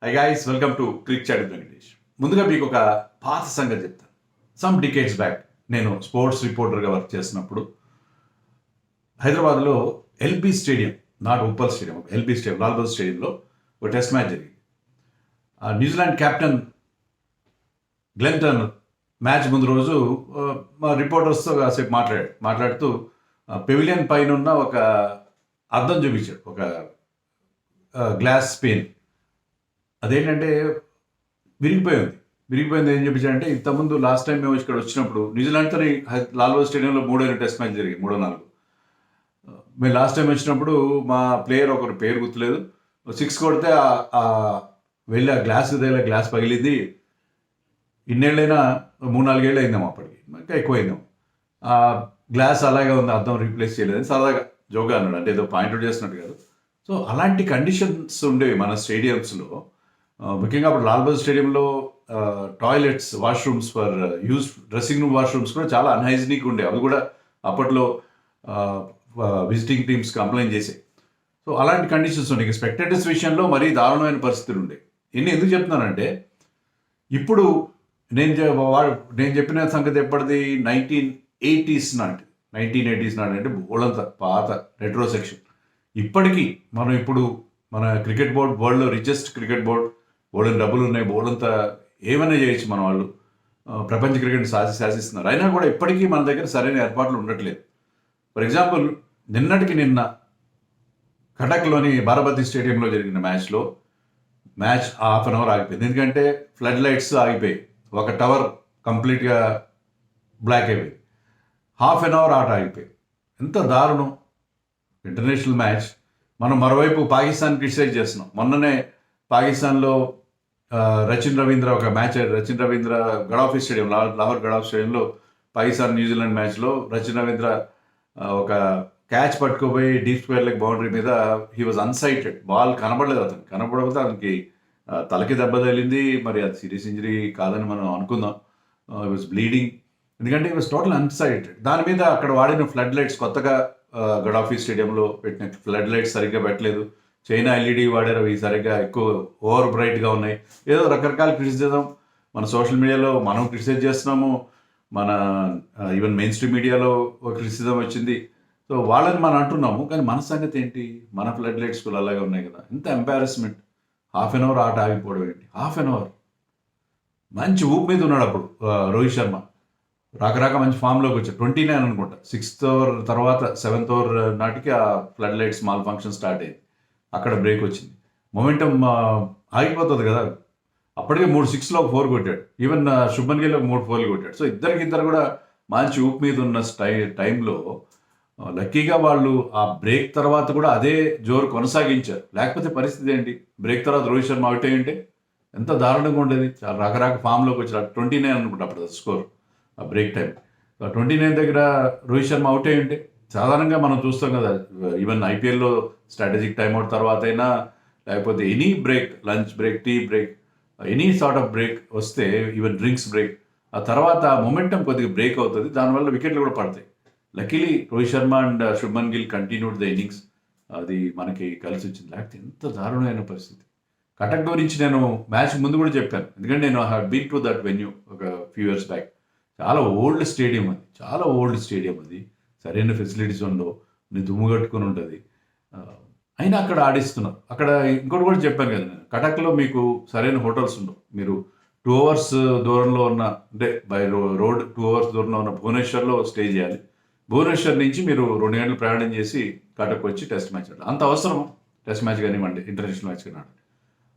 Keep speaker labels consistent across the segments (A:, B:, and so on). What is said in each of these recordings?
A: High guys, welcome to crick chat with Venkatesh. ముందుగా మీకు ఒక పాత సంగతి చెప్తాను. సమ్ డికేట్స్ బ్యాక్ నేను స్పోర్ట్స్ రిపోర్టర్గా వర్క్ చేసినప్పుడు హైదరాబాద్లో LB stadium, not Uppal stadium, LB stadium, Lal Bahadur స్టేడియంలో ఒక టెస్ట్ మ్యాచ్ జరిగింది. New Zealand captain Glenn Turner match ముందు రోజు మా రిపోర్టర్స్తో కాసేపు మాట్లాడుతూ పెవిలియన్ పైన ఉన్న ఒక అద్దం చూపించాడు, ఒక గ్లాస్ స్పేన్. అదేంటంటే విరిగిపోయింది. ఏం చూపించాడంటే, ఇంతకుముందు లాస్ట్ టైం మేము ఇక్కడ వచ్చినప్పుడు న్యూజిలాండ్తో లాల్ బహదూర్ స్టేడియంలో 3 టెస్ట్ మ్యాచ్ జరిగింది, 3-4. మేము లాస్ట్ టైం వచ్చినప్పుడు మా ప్లేయర్ ఒకరు పేరు గుర్తులేదు, 6 కొడితే వెళ్ళి ఆ గ్లాస్ పగిలింది. ఇన్నేళ్ళైనా 3-4 ఏళ్ళు అయిందాం, అప్పటికి ఇంకా ఎక్కువైందాం. ఆ గ్లాస్ అలాగే ఉంది, అద్దం రీప్లేస్ చేయలేదని సరదాగా జోగా అన్నాడు, అంటే ఏదో పాయింట్అవుట్ చేస్తున్నట్టు కాదు. సో అలాంటి కండిషన్స్ ఉండేవి మన స్టేడియంస్లో. ముఖ్యంగా అప్పుడు లాల్ బహదూర్ స్టేడియంలో toilets, washrooms for use, dressing room washrooms కూడా చాలా అన్హైజీనిక్ ఉండేవి. అవి కూడా అప్పట్లో విజిటింగ్ టీమ్స్ కంప్లైంట్ చేసాయి. సో అలాంటి కండిషన్స్ ఉండే. స్పెక్టేటర్స్ విషయంలో మరీ దారుణమైన పరిస్థితులు ఉండే. ఇన్ని ఎందుకు చెప్తున్నానంటే, ఇప్పుడు నేను చెప్పిన సంగతి ఎప్పటిది, 1980s నాటి అంటే బోళ్ళంత పాత రెట్రో సెక్షన్. ఇప్పటికీ మన క్రికెట్ బోర్డ్, వరల్డ్లో రిచెస్ట్ క్రికెట్ బోర్డ్, బోల్డెన్ డబ్బులు ఉన్నాయి, బోల్డంతా ఏమైనా చేయొచ్చు మన వాళ్ళు, ప్రపంచ క్రికెట్ శాసిస్తున్నారు. అయినా కూడా ఇప్పటికీ మన దగ్గర సరైన ఏర్పాట్లు ఉండట్లేదు. ఫర్ ఎగ్జాంపుల్, నిన్న కటక్లోని బారాబతి స్టేడియంలో జరిగిన మ్యాచ్ హాఫ్ అన్ అవర్ ఆగిపోయింది. ఎందుకంటే ఫ్లడ్ లైట్స్ ఆగిపోయాయి, ఒక టవర్ కంప్లీట్గా బ్లాక్ అయిపోయింది, హాఫ్ అన్ అవర్ ఆట ఆగిపోయింది. ఎంత దారుణం! International match. మనం మరోవైపు పాకిస్తాన్ క్రిటిసైజ్ చేస్తున్నాం. మొన్ననే పాకిస్తాన్లో Rachin Ravindra Gaddafi stadium, Lahore Gaddafi స్టేడియంలో పాకిస్తాన్ న్యూజిలాండ్ మ్యాచ్లో రచిన్ రవీంద్ర ఒక క్యాచ్ పట్టుకుపోయి డీప్ స్క్వేర్ లెగ్ బౌండరీ మీద హీ వాజ్ అన్సైటెడ్. బాల్ కనబడలేదు, కనబడకపోతే అతనికి తలకి దెబ్బ తగిలింది. మరి అది సీరియస్ ఇంజరీ కాదని మనం అనుకుందాం. హీ వాజ్ బ్లీడింగ్, ఎందుకంటే హీ వాజ్ టోటల్ అన్సైటెడ్. దాని మీద అక్కడ వాడిన ఫ్లడ్ లైట్స్, కొత్తగా గడాఫీ స్టేడియంలో పెట్టిన ఫ్లడ్ లైట్స్ సరిగ్గా పెట్టలేదు. చైనా ఎల్ఈడి వాడారు, అవి సరిగ్గా ఎక్కువ ఓవర్ బ్రైట్గా ఉన్నాయి. ఏదో రకరకాల క్రిటిసిజం మన సోషల్ మీడియాలో మనం క్రిటిసైజ్ చేస్తున్నాము, మన ఈవెన్ మెయిన్ స్ట్రీమ్ మీడియాలో ఒక క్రిటిసిజం వచ్చింది. సో వాళ్ళని మనం అంటున్నాము, కానీ మన సంగతి ఏంటి? మన ఫ్లడ్ లైట్స్ కూడా అలాగే ఉన్నాయి కదా. ఎంత ఎంబారస్మెంట్! హాఫ్ అన్ అవర్ ఆట ఆగిపోవడం ఏంటి? హాఫ్ అన్ అవర్ మంచి ఊపు మీద ఉన్నాడు అప్పుడు రోహిత్ శర్మ. రాక మంచి ఫామ్లోకి వచ్చాడు. 29 అనుకుంటా, 6th ఓవర్ తర్వాత 7th ఓవర్ నాటికి ఆ flood lights mall function start అయింది. అక్కడ బ్రేక్ వచ్చింది, మొమెంటం ఆగిపోతుంది కదా. అప్పటికే 3 6లో 4 కొట్టాడు. ఈవెన్ శుభ్మన్ గిల్ 3 4 కొట్టాడు. సో ఇద్దరు కూడా మంచి ఊపు మీద ఉన్న టైంలో లక్కీగా వాళ్ళు ఆ బ్రేక్ తర్వాత కూడా అదే జోరు కొనసాగించారు. లేకపోతే పరిస్థితి ఏంటి? బ్రేక్ తర్వాత రోహిత్ శర్మ అవుట్ అయ్యి ఉంటే ఎంత దారుణంగా ఉండేది. చాలా రకరకాల ఫామ్లోకి వచ్చారు. 29 అనుకుంటా అప్పుడు స్కోర్, ఆ బ్రేక్ టైం. 29 దగ్గర రోహిత్ శర్మ అవుట్ అయ్యి ఉంటే, సాధారణంగా మనం చూస్తాం కదా, ఈవెన్ ఐపీఎల్లో స్ట్రాటజిక్ టైమ్అవుట్ తర్వాత అయినా, లేకపోతే any break, lunch break, tea break, any sort of break వస్తే, ఈవెన్ డ్రింక్స్ బ్రేక్, ఆ తర్వాత మొమెంటం కొద్దిగా బ్రేక్ అవుతుంది, దానివల్ల వికెట్లు కూడా పడతాయి. Luckily Rohit Sharma and Shubman Gill continued the innings. అది మనకి కలిసి వచ్చింది. లేకపోతే ఎంత దారుణమైన పరిస్థితి. కటక్ గురించి నేను మ్యాచ్ ముందు కూడా చెప్పాను, ఎందుకంటే నేను I have been to that venue ఒక ఫ్యూ ఇయర్స్ బ్యాక్. చాలా ఓల్డ్ స్టేడియం అది, సరైన ఫెసిలిటీస్ ఉండవు, దుమ్ము కట్టుకుని ఉంటుంది. అయినా అక్కడ ఆడిస్తున్నారు. అక్కడ ఇంకోటి కూడా చెప్పాను కదా నేను, కటక్లో మీకు సరైన హోటల్స్ ఉండవు. మీరు 2 hours దూరంలో ఉన్న, అంటే బై రోడ్ 2 hours దూరంలో ఉన్న భువనేశ్వర్లో స్టే చేయాలి. భువనేశ్వర్ నుంచి మీరు 2 గంటలు ప్రయాణం చేసి కటక్ వచ్చి టెస్ట్ మ్యాచ్ ఆడాలి. అంత అవసరం టెస్ట్ మ్యాచ్ కానివ్వండి, ఇంటర్నేషనల్ మ్యాచ్ కానీ ఆడాలి,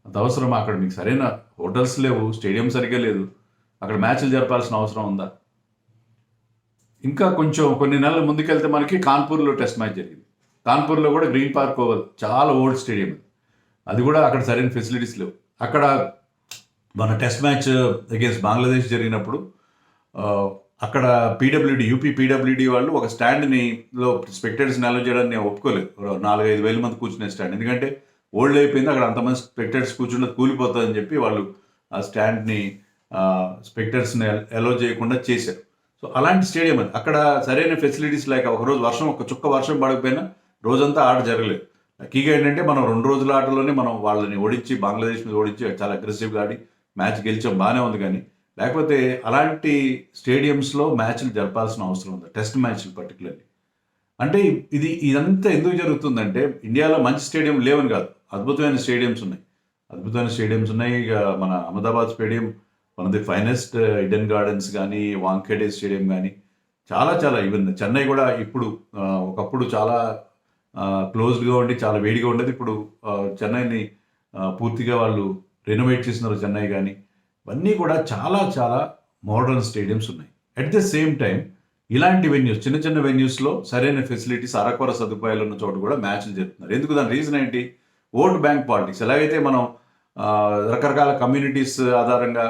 A: అంత అవసరం. అక్కడ మీకు సరైన హోటల్స్ లేవు, స్టేడియం సరిగ్గా లేదు, అక్కడ మ్యాచ్లు జరపాల్సిన అవసరం ఉందా? ఇంకా కొంచెం కొన్ని నెలల ముందుకెళ్తే మనకి కాన్పూర్లో టెస్ట్ మ్యాచ్ జరిగింది. కాన్పూర్లో కూడా గ్రీన్ పార్క్ ఓవల్, చాలా ఓల్డ్ స్టేడియం, అది కూడా అక్కడ సరైన ఫెసిలిటీస్ లేవు. అక్కడ మన టెస్ట్ మ్యాచ్ అగేన్స్ట్ బంగ్లాదేశ్ జరిగినప్పుడు అక్కడ యూపీ పీడబ్ల్యూడి వాళ్ళు ఒక స్టాండ్ని స్పెక్టేటర్స్ని అలౌ చేయడానికి నేను ఒప్పుకోలేదు. 4-5 వేల మంది కూర్చునే స్టాండ్, ఎందుకంటే ఓల్డ్ అయిపోయింది, అక్కడ అంతమంది స్పెక్టేటర్స్ కూర్చున్నది కూలిపోతుందని చెప్పి వాళ్ళు ఆ స్టాండ్ని స్పెక్టర్స్ని అలౌ చేయకుండా చేశారు. సో అలాంటి స్టేడియం అది. అక్కడ సరైన ఫెసిలిటీస్ లేక, ఒక చుక్క వర్షం పడకపోయినా రోజంతా ఆట జరగలేదు. లక్కీగా ఏంటంటే మనం 2 రోజుల ఆటలోనే మనం వాళ్ళని ఓడించి, బంగ్లాదేశ్ మీద ఓడించి చాలా అగ్రెసివ్‌గా ఆడి మ్యాచ్ గెలిచాం, బానే ఉంది గానీ, లేకపోతే అలాంటి స్టేడియమ్స్‌లో మ్యాచ్‌లు జరపాల్సిన అవసరం ఉంది. టెస్ట్ మ్యాచ్‌లు పర్టిక్యులర్‌లీ. అంటే ఇదంతా ఎందుకు జరుగుతుందంటే, ఇండియాలో మంచి స్టేడియం లేవని కాదు. అద్భుతమైన స్టేడియమ్స్ ఉన్నాయి. అద్భుతమైన స్టేడియమ్స్ ఉన్నాయి. ఇక మన Ahmedabad stadium one of the finest. Eden gardens గానీ, వాంఖేడే స్టేడియం గానీ, చాలా చాలా ఈవెన్ చెన్నై కూడా ఇప్పుడు ఒకప్పుడు చాలా క్లోజ్డ్‌గా ఉండి చాలా వేడిగా ఉండేది. ఇప్పుడు చెన్నైని పూర్తిగా వాళ్ళు రెనోవేట్ చేసినారు చెన్నై గానీ. ఇవన్నీ కూడా చాలా చాలా మోడర్న్ స్టేడియమ్స్ ఉన్నాయి. అట్ ద సేమ్ టైమ్ ఇలాంటి వెన్యూస్, చిన్న చిన్న వెన్యూస్‌లో సరైన ఫెసిలిటీస్, అరకొర సదుపాయాలు ఉన్న చోట కూడా మ్యాచ్‌లు జరుపుతున్నారు. ఎందుకు దాని రీజన్ ఏంటి? Vote bank politics. ఎలాగైతే మనం రకరకాల కమ్యూనిటీస్ ఆధారంగా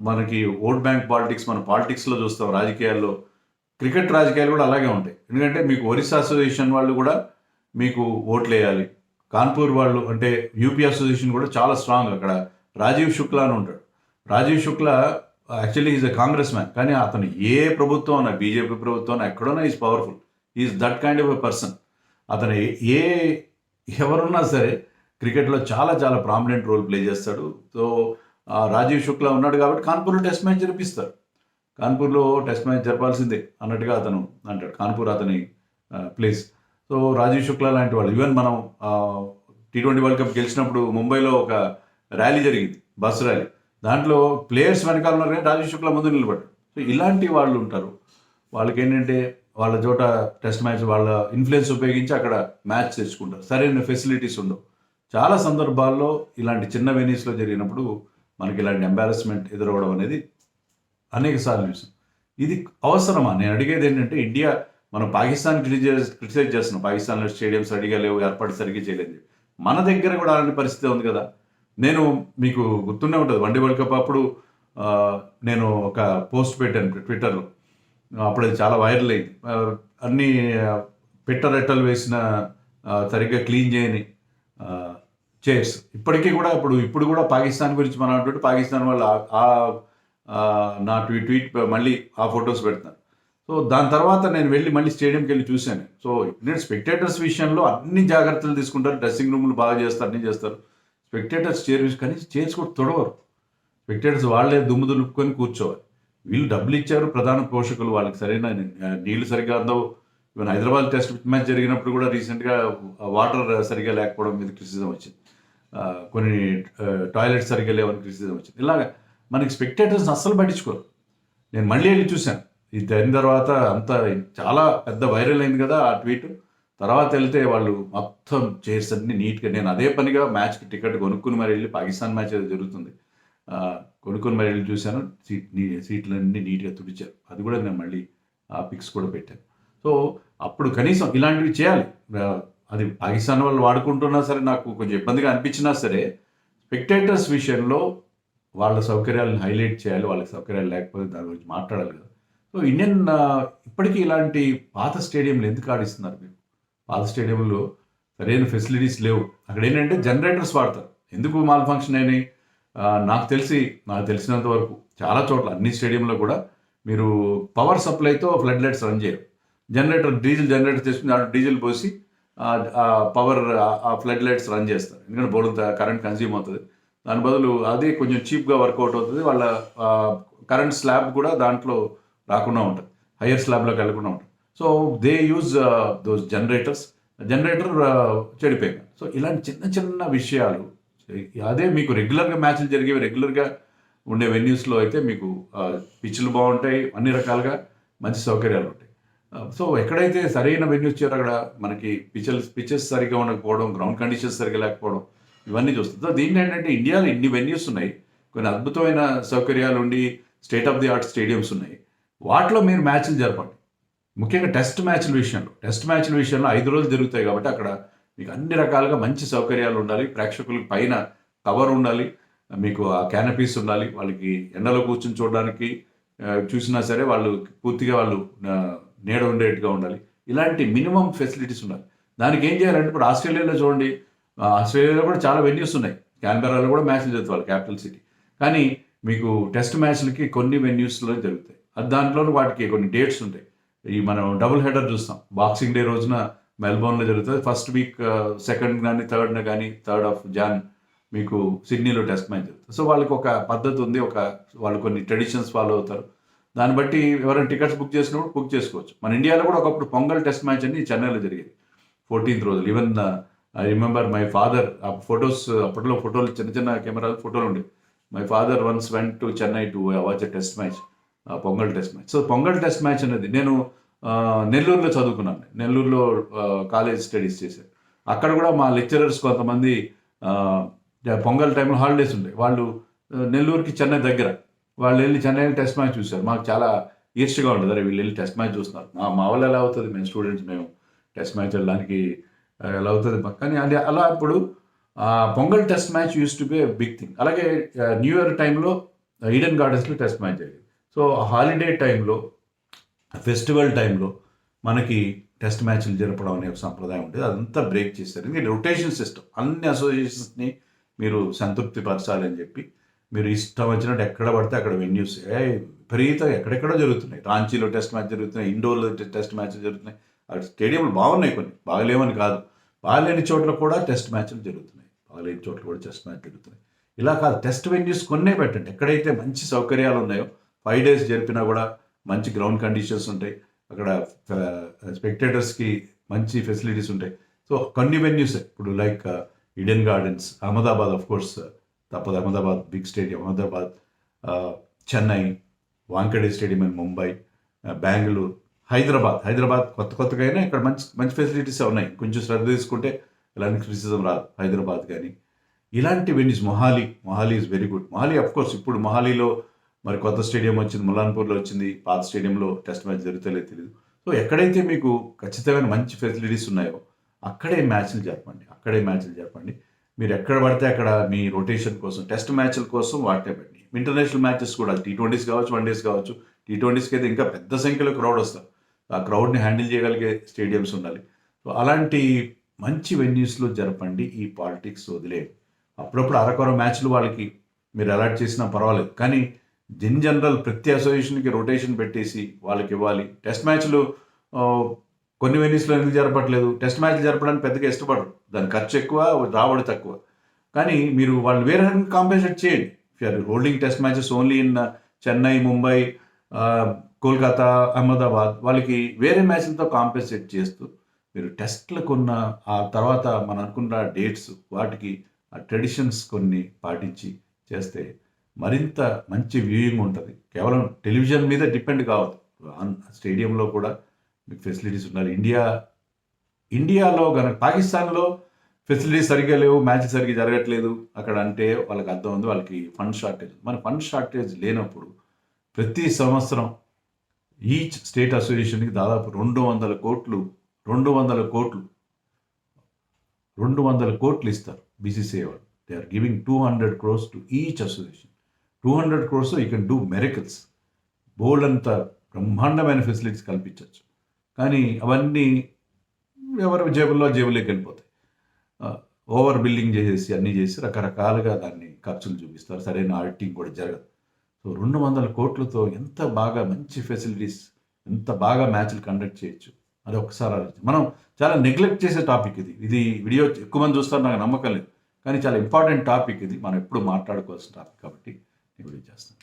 A: మనకి ఓట్ బ్యాంక్ పాలిటిక్స్ మనం పాలిటిక్స్‌లో చూస్తాం, రాజకీయాల్లో. క్రికెట్ రాజకీయాలు కూడా అలాగే ఉంటాయి. ఎందుకంటే మీకు ఒరిస్సా అసోసియేషన్ వాళ్ళు కూడా మీకు ఓట్లేయాలి. కాన్పూర్ వాళ్ళు అంటే యూపీ అసోసియేషన్ కూడా చాలా స్ట్రాంగ్. అక్కడ రాజీవ్ శుక్లా అని ఉంటాడు. Rajeev Shukla actually is a Congress man. కానీ అతను ఏ ప్రభుత్వం అన్నా, బీజేపీ ప్రభుత్వం అన్నా, ఎక్కడున్నా is powerful. Is that kind of a person. అతను ఏ ఎవరున్నా సరే క్రికెట్లో చాలా చాలా ప్రామినెంట్ రోల్ ప్లే చేస్తాడు. సో రాజీవ్ శుక్లా ఉన్నాడు కాబట్టి కాన్పూర్లో టెస్ట్ మ్యాచ్ జరిపిస్తారు. కాన్పూర్లో టెస్ట్ మ్యాచ్ జరపాల్సిందే అన్నట్టుగా అతను అంటాడు. కాన్పూర్ అతని ప్లేస్. సో రాజీవ్ శుక్లా లాంటి వాళ్ళు, ఈవెన్ మనం T20 వరల్డ్ కప్ గెలిచినప్పుడు ముంబైలో ఒక ర్యాలీ జరిగింది, బస్ ర్యాలీ. దాంట్లో ప్లేయర్స్ వెనకాల ఉన్నారు కానీ రాజీవ్ శుక్లా ముందు నిలబడ్డాడు. సో ఇలాంటి వాళ్ళు ఉంటారు. వాళ్ళకి ఏంటంటే వాళ్ళ చోట టెస్ట్ మ్యాచ్ వాళ్ళ ఇన్ఫ్లుయెన్స్ ఉపయోగించి అక్కడ మ్యాచ్ తెచ్చుకుంటారు. సరైన ఫెసిలిటీస్ ఉండవు. చాలా సందర్భాల్లో ఇలాంటి చిన్న వెన్యూస్లో జరిగినప్పుడు మనకి ఇలాంటి ఎంబారస్మెంట్ ఎదురవ్వడం అనేది అనేక సార్లు చూసాం. ఇది అవసరమా? నేను అడిగేది ఏంటంటే, ఇండియా మనం పాకిస్తాన్ క్రిటిసైజ్ చేస్తున్నాం. పాకిస్తాన్లో స్టేడియం సరిగా లేవు, ఏర్పాటు సరిగ్గా చేయలేదు. మన దగ్గర కూడా అలాంటి పరిస్థితి ఉంది కదా. నేను మీకు గుర్తుండే ఉంటుంది, వన్డే వరల్డ్ కప్ అప్పుడు నేను ఒక పోస్ట్ పెట్టాను ట్విట్టర్లో. అప్పుడు అది చాలా వైరల్ అయింది. అన్ని పెట్టరెట్టలు వేసిన సరిగ్గా క్లీన్ చేయని చైర్స్. ఇప్పటికీ కూడా ఇప్పుడు కూడా పాకిస్తాన్ గురించి మనం అంటుంటే పాకిస్తాన్ వాళ్ళు నా ట్వీట్ మళ్ళీ ఆ ఫొటోస్ పెడతాను. సో దాని తర్వాత నేను వెళ్ళి మళ్ళీ స్టేడియంకి వెళ్ళి చూశాను. సో నేను స్పెక్టేటర్స్ విషయంలో అన్ని జాగ్రత్తలు తీసుకుంటారు. డ్రెస్సింగ్ రూమ్లు బాగా చేస్తారు, అన్నీ చేస్తారు. స్పెక్టేటర్స్ కానీ చైర్స్ కూడా తొడవరు. స్పెక్టేటర్స్ వాళ్ళే దుమ్ము దులుపుకొని కూర్చోవాలి. వీళ్ళు డబ్బులు ఇచ్చారు, ప్రధాన పోషకులు, వాళ్ళకి సరైన నీళ్లు సరిగ్గా అందవు. ఈవెన్ హైదరాబాద్ టెస్ట్ మ్యాచ్ జరిగినప్పుడు కూడా రీసెంట్గా వాటర్ సరిగ్గా లేకపోవడం మీద క్రిటిసిజం వచ్చింది. కొన్ని టాయిలెట్స్ సరిగ్గా లేవని క్రిటిసిజం వచ్చింది. ఇలాగ మనకి స్పెక్టేటర్స్ అస్సలు పట్టించుకోరు. నేను మళ్ళీ వెళ్ళి చూశాను. ఇది అయిన తర్వాత అంతా చాలా పెద్ద వైరల్ అయింది కదా ఆ ట్వీట్. తర్వాత వెళ్తే వాళ్ళు మొత్తం చైర్స్ అన్ని నీట్గా, నేను అదే పనిగా మ్యాచ్కి టికెట్ కొనుక్కుని మరి వెళ్ళి, పాకిస్తాన్ మ్యాచ్ ఏదో జరుగుతుంది, కొనుక్కొని మరి వెళ్ళి చూశాను. సీట్లన్నీ నీట్గా తుడిచారు. అది కూడా నేను మళ్ళీ ఆ పిక్స్ కూడా పెట్టాను. సో అప్పుడు కనీసం ఇలాంటివి చేయాలి. అది పాకిస్తాన్ వాళ్ళు వాడుకుంటున్నా సరే, నాకు కొంచెం ఇబ్బందిగా అనిపించినా సరే, స్పెక్టేటర్స్ విషయంలో వాళ్ళ సౌకర్యాలను హైలైట్ చేయాలి. వాళ్ళకి సౌకర్యాలు లేకపోతే దాని గురించి మాట్లాడాలి కదా. సో ఇండియన్ ఇప్పటికీ ఇలాంటి పాత స్టేడియంలు ఎందుకు ఆడిస్తున్నారు మీరు? పాత స్టేడియంలో సరైన ఫెసిలిటీస్ లేవు. అక్కడ ఏంటంటే జనరేటర్స్ వాడతారు. ఎందుకు మాల్ ఫంక్షన్ అయినాయి? నాకు తెలిసినంత వరకు చాలా చోట్ల అన్ని స్టేడియంలో కూడా మీరు పవర్ సప్లైతో ఫ్లడ్ లైట్స్ రన్ చేయరు. డీజిల్ జనరేటర్ తీసుకుని దాంట్లో డీజిల్ పోసి పవర్ ఆ ఫ్లడ్ లైట్స్ రన్ చేస్తారు. ఎందుకంటే బోర్డు కరెంట్ కన్జ్యూమ్ అవుతుంది. దాని బదులు అది కొంచెం చీప్గా వర్కౌట్ అవుతుంది. వాళ్ళ కరెంట్ స్లాబ్ కూడా దాంట్లో రాకుండా ఉంటుంది, హయ్యర్ స్లాబ్లోకి వెళ్ళకుండా ఉంటుంది. So they use those generator చెడిపోయింది. సో ఇలాంటి చిన్న చిన్న విషయాలు, అదే మీకు రెగ్యులర్గా మ్యాచ్లు జరిగేవి, రెగ్యులర్గా ఉండే వెన్యూస్లో అయితే మీకు పిచ్లు బాగుంటాయి, అన్ని రకాలుగా మంచి సౌకర్యాలు ఉంటాయి. సో ఎక్కడైతే సరైన వెన్యూస్ చేయాలి అక్కడ మనకి పిచెస్ సరిగ్గా ఉండకపోవడం, గ్రౌండ్ కండిషన్స్ సరిగ్గా లేకపోవడం, ఇవన్నీ చూస్తుంది. సో దీన్ని ఏంటంటే, ఇండియాలో ఇన్ని వెన్యూస్ ఉన్నాయి, కొన్ని అద్భుతమైన సౌకర్యాలు ఉండి state of the art stadiums ఉన్నాయి. వాటిలో మీరు మ్యాచ్లు జరపండి. ముఖ్యంగా టెస్ట్ మ్యాచ్ల విషయంలో 5 రోజులు జరుగుతాయి కాబట్టి అక్కడ మీకు అన్ని రకాలుగా మంచి సౌకర్యాలు ఉండాలి. ప్రేక్షకులకు పైన కవర్ ఉండాలి, మీకు ఆ క్యానపీస్ ఉండాలి. వాళ్ళకి ఎండలో కూర్చొని చూడడానికి చూసినా సరే వాళ్ళు పూర్తిగా నీడ ఉండేట్టుగా ఉండాలి. ఇలాంటి మినిమం ఫెసిలిటీస్ ఉండాలి. దానికి ఏం చేయాలంటే, ఇప్పుడు ఆస్ట్రేలియాలో చూడండి, ఆస్ట్రేలియాలో కూడా చాలా వెన్యూస్ ఉన్నాయి. క్యాన్బెరాలో కూడా మ్యాచ్లు జరుగుతాయి, క్యాపిటల్ సిటీ. కానీ మీకు టెస్ట్ మ్యాచ్లకి కొన్ని వెన్యూస్లో జరుగుతాయి. అది దాంట్లో వాటికి కొన్ని డేట్స్ ఉంటాయి. మనం డబుల్ హెడర్ చూస్తాం. బాక్సింగ్ డే రోజున మెల్బోర్న్లో జరుగుతుంది. ఫస్ట్ వీక్ సెకండ్ కానీ థర్డ్న కానీ 3rd of Jan మీకు సిడ్నీలో టెస్ట్ మ్యాచ్ జరుగుతుంది. సో వాళ్ళకి ఒక పద్ధతి ఉంది, వాళ్ళు కొన్ని ట్రెడిషన్స్ ఫాలో అవుతారు. దాన్ని బట్టి ఎవరైనా టికెట్స్ బుక్ చేసినప్పుడు బుక్ చేసుకోవచ్చు. మన ఇండియాలో కూడా ఒకప్పుడు పొంగల్ టెస్ట్ మ్యాచ్ అని చెన్నైలో జరిగేది 14th రోజులు. Even I remember my father ఆ ఫొటోస్, అప్పట్లో ఫోటోలు చిన్న చిన్న కెమెరాలు ఫోటోలు ఉండేవి. My father once went to Chennai to watch a test match, pongal test match. So pongal test match అనేది నేను నెల్లూరులో చదువుకున్నాను. నెల్లూరులో కాలేజ్ స్టడీస్ చేశాను. అక్కడ కూడా మా లెక్చరర్స్ కొంతమంది పొంగల్ టైంలో హాలిడేస్ ఉంటాయి. వాళ్ళు నెల్లూరుకి చెన్నై దగ్గర, వాళ్ళు వెళ్ళి చెన్నైలో టెస్ట్ మ్యాచ్ చూశారు. మాకు చాలా ఈర్ష్యగా ఉంటుంది, అరే వీళ్ళు వెళ్ళి టెస్ట్ మ్యాచ్ చూస్తున్నారు, మా వాళ్ళు ఎలా అవుతుంది, మేము స్టూడెంట్స్ మేము టెస్ట్ మ్యాచ్ వెళ్ళడానికి ఎలా అవుతుంది మాకు. కానీ అది అలా ఇప్పుడు Pongal test match used to be big thing. అలాగే న్యూ ఇయర్ టైంలో ఈడెన్ గార్డెన్స్లో టెస్ట్ మ్యాచ్ జరిగింది. సో హాలిడే టైంలో, ఫెస్టివల్ టైంలో మనకి టెస్ట్ మ్యాచ్లు జరపడం అనే ఒక సంప్రదాయం ఉంటుంది. అదంతా బ్రేక్ చేశారు. ఇది రొటేషన్ సిస్టమ్. అన్ని అసోసియేషన్స్ని మీరు సంతృప్తి పరచాలి అని చెప్పి మీరు ఇష్టం వచ్చినట్టు ఎక్కడ పడితే అక్కడ వెన్యూస్ విపరీతంగా ఎక్కడెక్కడో జరుగుతున్నాయి. రాంచీలో టెస్ట్ మ్యాచ్ జరుగుతున్నాయి, ఇండోర్లో టెస్ట్ మ్యాచ్లు జరుగుతున్నాయి. అక్కడ స్టేడియంలు బాగున్నాయి, కొన్ని బాగలేవని కాదు, బాగలేని చోట్ల కూడా టెస్ట్ మ్యాచ్లు జరుగుతున్నాయి, బాగలేని చోట్ల కూడా టెస్ట్ మ్యాచ్ జరుగుతున్నాయి. ఇలా కాదు, టెస్ట్ వెన్యూస్ కొన్నే పెట్టండి. ఎక్కడైతే మంచి సౌకర్యాలు ఉన్నాయో 5 days జరిపినా కూడా మంచి గ్రౌండ్ కండిషన్స్ ఉంటాయి, అక్కడ స్పెక్టేటర్స్కి మంచి ఫెసిలిటీస్ ఉంటాయి. సో కొన్ని వెన్యూస్ ఇప్పుడు like Eden Gardens, Ahmedabad, of course తప్పదు, Ahmedabad big stadium, Ahmedabad, Chennai, Wankhede stadium in Mumbai, Bengaluru, Hyderabad కొత్తగా అయినా ఇక్కడ మంచి మంచి ఫెసిలిటీస్ ఉన్నాయి. కొంచెం శ్రద్ధ తీసుకుంటే ఎలాంటి క్రిటిసిజం రాదు. హైదరాబాద్ కానీ ఇలాంటి venues, Mohali is very good. Mohali of course ఇప్పుడు మొహాలీలో మరి కొత్త స్టేడియం వచ్చింది, ములాన్పూర్లో వచ్చింది, పాత స్టేడియంలో టెస్ట్ మ్యాచ్ జరుగుతుందో తెలియదు. సో ఎక్కడైతే మీకు ఖచ్చితమైన మంచి ఫెసిలిటీస్ ఉన్నాయో అక్కడే మ్యాచ్లు జరపండి. మీరు ఎక్కడ పడితే అక్కడ మీ రొటేషన్ కోసం, టెస్ట్ మ్యాచ్ల కోసం వాటే పెట్టండి. ఇంటర్నేషనల్ మ్యాచెస్ కూడా T20s కావచ్చు, 1 days కావచ్చు. T20sకి అయితే ఇంకా పెద్ద సంఖ్యలో క్రౌడ్ వస్తారు. ఆ క్రౌడ్ని హ్యాండిల్ చేయగలిగే స్టేడియంస్ ఉండాలి. సో అలాంటి మంచి వెన్యూస్లో జరపండి. ఈ పాలిటిక్స్ వదిలేయండి. అప్పుడప్పుడు అరకొర మ్యాచ్లు వాళ్ళకి మీరు అలాట్ చేసినా పర్వాలేదు, కానీ ఇన్ జనరల్ ప్రతి అసోసియేషన్కి రొటేషన్ పెట్టేసి వాళ్ళకి ఇవ్వాలి. టెస్ట్ మ్యాచ్లు కొన్ని వెన్యూస్లో ఎందుకు జరపట్లేదు? టెస్ట్ మ్యాచ్లు జరపడానికి పెద్దగా ఇష్టపడరు, దాని ఖర్చు ఎక్కువ, రాబడి తక్కువ. కానీ మీరు వాళ్ళు వేరే రకంగా కాంపెన్సేట్ చేయండి. If you're holding test matches only in Chennai, Mumbai, Kolkata, Ahmedabad, వాళ్ళకి వేరే మ్యాచ్లతో కాంపెన్సేట్ చేస్తూ మీరు టెస్ట్లకు ఉన్న ఆ తర్వాత మనం అనుకున్న డేట్స్, వాటికి ఆ ట్రెడిషన్స్ కొన్ని పాటించి చేస్తే మరింత మంచి వ్యూయింగ్ ఉంటుంది. కేవలం టెలివిజన్ మీద డిపెండ్ కావద్దు, స్టేడియంలో కూడా మీకు ఫెసిలిటీస్ ఉండాలి. ఇండియాలో కనుక పాకిస్తాన్లో ఫెసిలిటీస్ సరిగ్గా లేవు, మ్యాచ్ సరిగ్గా జరగట్లేదు అక్కడ అంటే వాళ్ళకి అర్థం ఉంది, వాళ్ళకి ఫండ్ షార్టేజ్. మన ఫండ్ షార్టేజ్ లేనప్పుడు ప్రతి సంవత్సరం ఈచ్ స్టేట్ అసోసియేషన్కి దాదాపు 200 కోట్లు ఇస్తారు బీసీసీఐ వాళ్ళు. They are giving 200 crores to each association. 200 crores you can do miracles. బోల్డ్ అంత బ్రహ్మాండమైన ఫెసిలిటీస్ కల్పించవచ్చు. కానీ అవన్నీ ఎవరి జేబుల్లోకి వెళ్ళిపోతాయి. ఓవర్ బిల్డింగ్ చేసేసి అన్నీ చేసి రకరకాలుగా దాన్ని ఖర్చులు చూపిస్తారు, సరైన ఆడిటింగ్ కూడా జరగదు. సో 200 కోట్లతో ఎంత బాగా మంచి ఫెసిలిటీస్, ఎంత బాగా మ్యాచ్లు కండక్ట్ చేయొచ్చు, అది ఒకసారి ఆలోచించి. మనం చాలా నెగ్లెక్ట్ చేసే టాపిక్ ఇది వీడియో ఎక్కువ మంది చూస్తారు, నాకు నమ్మకం లేదు, కానీ చాలా ఇంపార్టెంట్ టాపిక్ ఇది, మనం ఎప్పుడు మాట్లాడుకోవాల్సిన టాపిక్ కాబట్టి నేను వీడియో చేస్తాను.